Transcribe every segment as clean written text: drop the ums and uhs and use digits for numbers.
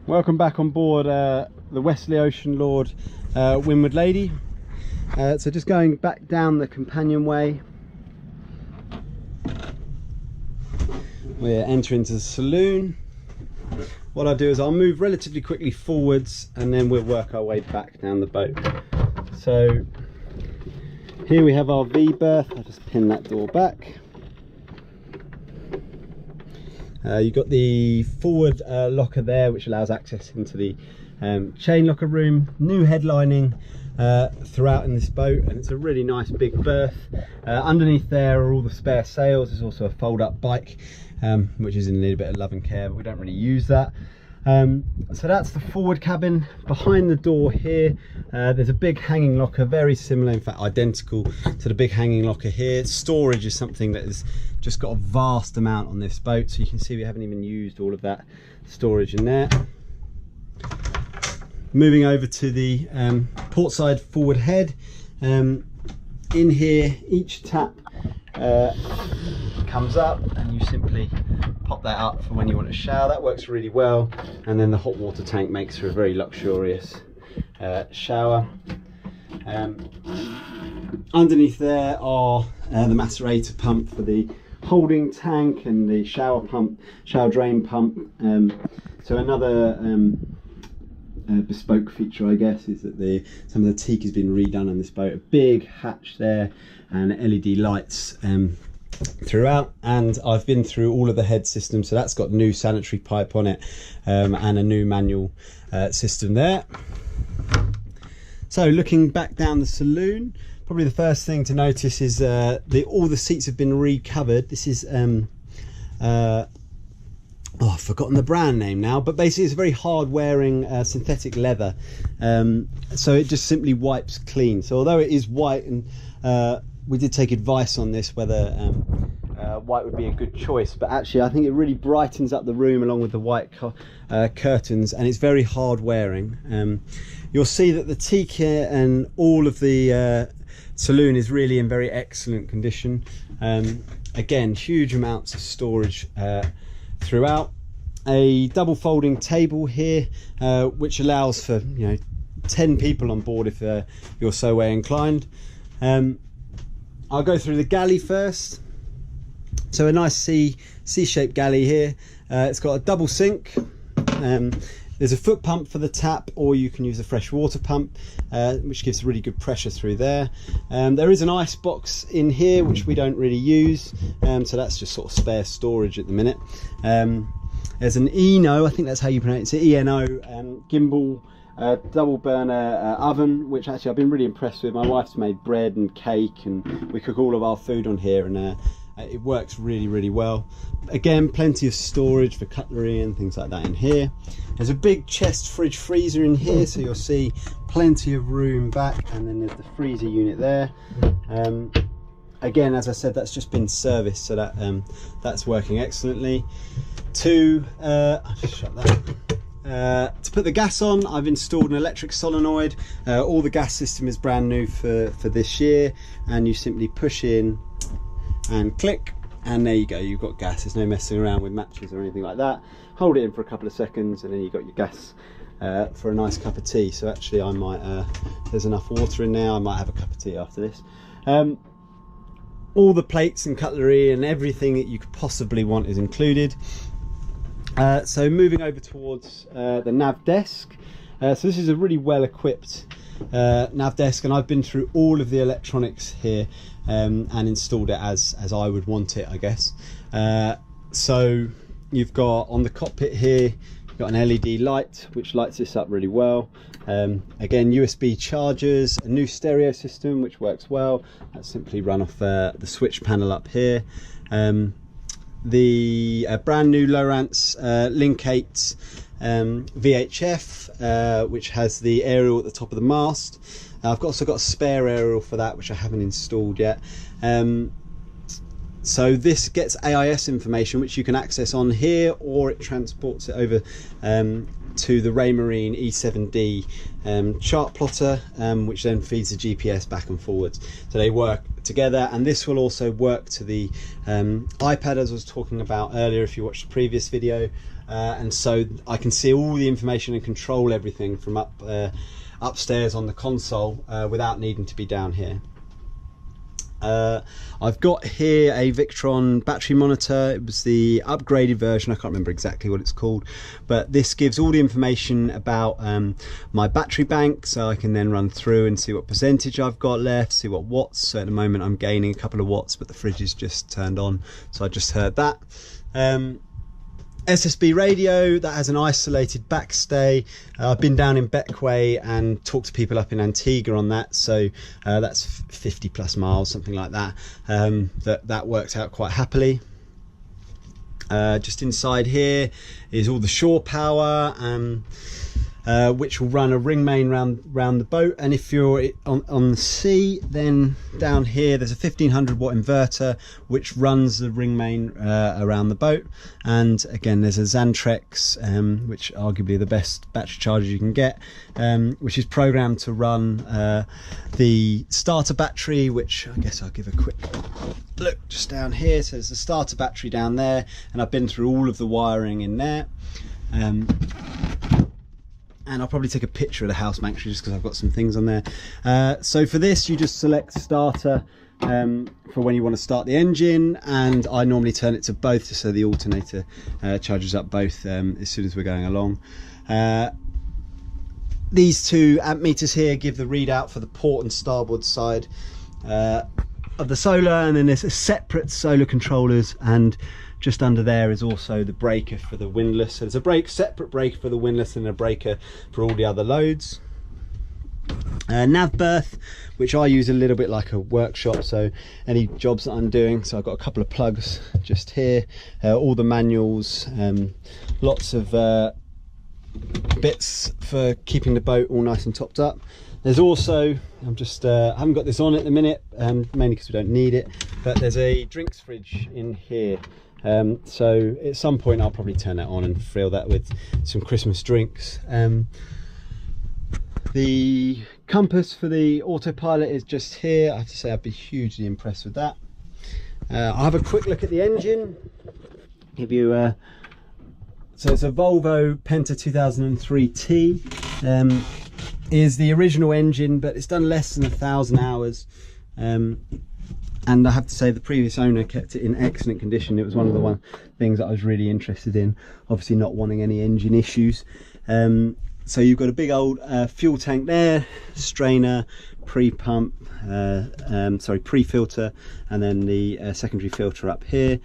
Welcome back on board the Westerly Oceanlord Windward Lady. So just going back down the companionway, we're entering into the saloon. What I'll do is I'll move relatively quickly forwards and then we'll work our way back down the boat. So here we have our V berth. I'll just pin that door back. You've got the forward locker there, which allows access into the chain locker room. New headlining throughout in this boat, and it's a really nice big berth. Underneath there are all the spare sails. There's also a fold-up bike, which is in a little bit of love and care, but we don't really use that. So that's the forward cabin. Behind the door here, there's a big hanging locker, very similar, in fact identical to the big hanging locker here. Storage is something that has just got a vast amount on this boat, so you can see we haven't even used all of that storage in there. Moving over to the portside forward head. In here, each tap comes up and you simply pop that up for when you want to shower. That works really well, and then the hot water tank makes for a very luxurious shower. Underneath there are the macerator pump for the holding tank and the shower drain pump. So another bespoke feature, I guess, is that some of the teak has been redone on this boat. A big hatch there and LED lights throughout, and I've been through all of the head systems, so that's got new sanitary pipe on it and a new manual system there. So looking back down the saloon, probably the first thing to notice is all the seats have been recovered. This is I've forgotten the brand name now, but basically it's a very hard wearing synthetic leather, so it just simply wipes clean. So although it is white, and we did take advice on this whether white would be a good choice, but actually I think it really brightens up the room along with the white curtains, and it's very hard wearing. You'll see that the teak here and all of the saloon is really in very excellent condition. Again, huge amounts of storage throughout. A double folding table here, which allows for 10 people on board if you're so way inclined. I'll go through the galley first. So a nice C-shaped galley here. It's got a double sink. There's a foot pump for the tap, or you can use a fresh water pump, which gives really good pressure through there. There is an ice box in here, which we don't really use, so that's just sort of spare storage at the minute. There's an Eno, I think that's how you pronounce it, ENO gimbal double burner oven, which actually I've been really impressed with. My wife's made bread and cake, and we cook all of our food on here, and it works really well. Again, plenty of storage for cutlery and things like that in here. There's a big chest fridge freezer in here, so you'll see plenty of room back, and then there's the freezer unit there. Again, as I said, that's just been serviced, so that's working excellently. I'll just shut that. To put the gas on, I've installed an electric solenoid. All the gas system is brand new for this year, and you simply push in and click, and there you go, you've got gas. There's no messing around with matches or anything like that. Hold it in for a couple of seconds and then you've got your gas for a nice cup of tea. So actually I might, there's enough water in there, I might have a cup of tea after this. All the plates and cutlery and everything that you could possibly want is included. So moving over towards the nav desk. So this is a really well equipped nav desk, and I've been through all of the electronics here and installed it as I would want it, I guess. So you've got on the cockpit here, you've got an LED light which lights this up really well. Again, USB chargers, a new stereo system which works well. That's simply run off the switch panel up here. The brand new Lowrance Link 8 VHF, which has the aerial at the top of the mast. I've also got a spare aerial for that, which I haven't installed yet. So this gets AIS information, which you can access on here, or it transports it over to the Raymarine E7D chart plotter, which then feeds the GPS back and forwards. So they work together, and this will also work to the iPad, as I was talking about earlier if you watched the previous video. and so I can see all the information and control everything from upstairs on the console without needing to be down here. I've got here a Victron battery monitor. It was the upgraded version, I can't remember exactly what it's called, but this gives all the information about my battery bank, so I can then run through and see what percentage I've got left, see what watts. So at the moment I'm gaining a couple of watts, but the fridge is just turned on, so I just heard that. SSB radio that has an isolated backstay. I've been down in Beckway and talked to people up in Antigua on that, so that's 50 plus miles, something like that. That worked out quite happily. Just inside here is all the shore power, which will run a ring main round the boat, and if you're on the sea, then down here there's a 1500 watt inverter which runs the ring main around the boat. And again, there's a Xantrex, which arguably the best battery charger you can get, which is programmed to run the starter battery, which I guess I'll give a quick look just down here. So there's the starter battery down there, and I've been through all of the wiring in there. And I'll probably take a picture of the house actually, just because I've got some things on there. So for this, you just select starter for when you want to start the engine, and I normally turn it to both, so the alternator charges up both as soon as we're going along. These two amp meters here give the readout for the port and starboard side of the solar, and then there's a separate solar controllers, and just under there is also the breaker for the windlass. So there's a separate breaker for the windlass and a breaker for all the other loads. Nav berth, which I use a little bit like a workshop, so any jobs that I'm doing. So I've got a couple of plugs just here, all the manuals, lots of bits for keeping the boat all nice and topped up. There's also, I haven't got this on at the minute, mainly because we don't need it, but there's a drinks fridge in here. So at some point I'll probably turn that on and fill that with some Christmas drinks. The compass for the autopilot is just here. I have to say I've been hugely impressed with that. I'll have a quick look at the engine, give you so it's a Volvo Penta 2003T. Is the original engine, but it's done less than 1,000 hours. And I have to say the previous owner kept it in excellent condition. It was one of the things that I was really interested in, obviously not wanting any engine issues. So you've got a big old fuel tank there, strainer, pre-pump, pre-filter, and then the secondary filter up here.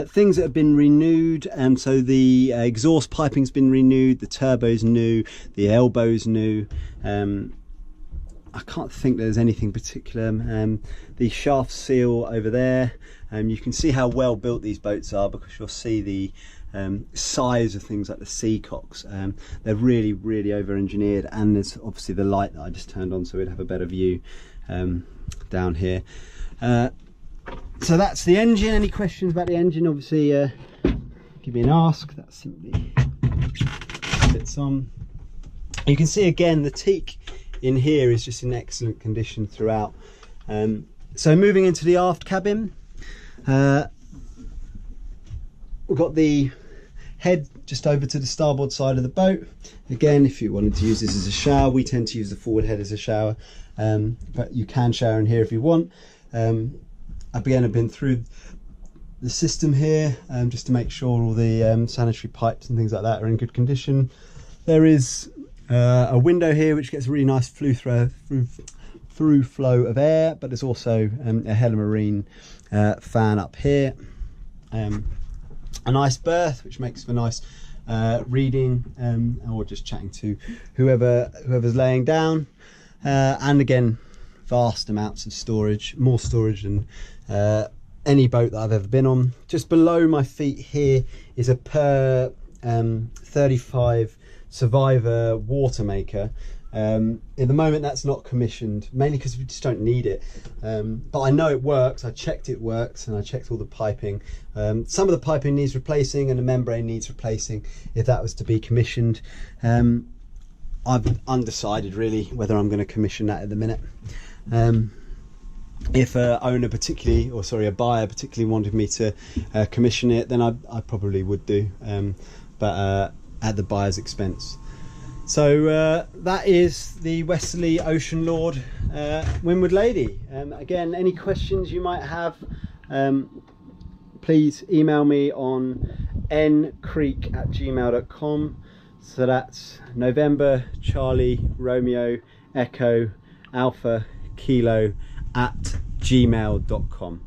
Things that have been renewed, so the exhaust piping's been renewed, the turbo's new, the elbow's new. I can't think there's anything particular. The shaft seal over there, you can see how well built these boats are, because you'll see the size of things like the seacocks. They're really, really over engineered, and there's obviously the light that I just turned on so we'd have a better view down here. So that's the engine. Any questions about the engine, obviously give me an ask. That simply fits on. You can see again the teak in here is just in excellent condition throughout. So moving into the aft cabin, we've got the head just over to the starboard side of the boat. Again, if you wanted to use this as a shower, we tend to use the forward head as a shower, but you can shower in here if you want. I've been through the system here just to make sure all the sanitary pipes and things like that are in good condition. There is a window here which gets a really nice through flow of air, but there's also a Hella Marine fan up here. A nice berth which makes for nice reading or just chatting to whoever's laying down, and again vast amounts of storage, more storage than any boat that I've ever been on. Just below my feet here is a Per 35 Survivor water maker. At the moment that's not commissioned, mainly because we just don't need it, but I know it works. I checked it works, and I checked all the piping. Some of the piping needs replacing, and the membrane needs replacing if that was to be commissioned. I've undecided really whether I'm going to commission that at the minute. If a buyer particularly wanted me to commission it, then I probably would do. but at the buyer's expense. So that is the Westerly Oceanlord Windward Lady. Again, any questions you might have, please email me on ncreek@gmail.com. So that's November Charlie Romeo Echo Alpha Kilo @gmail.com.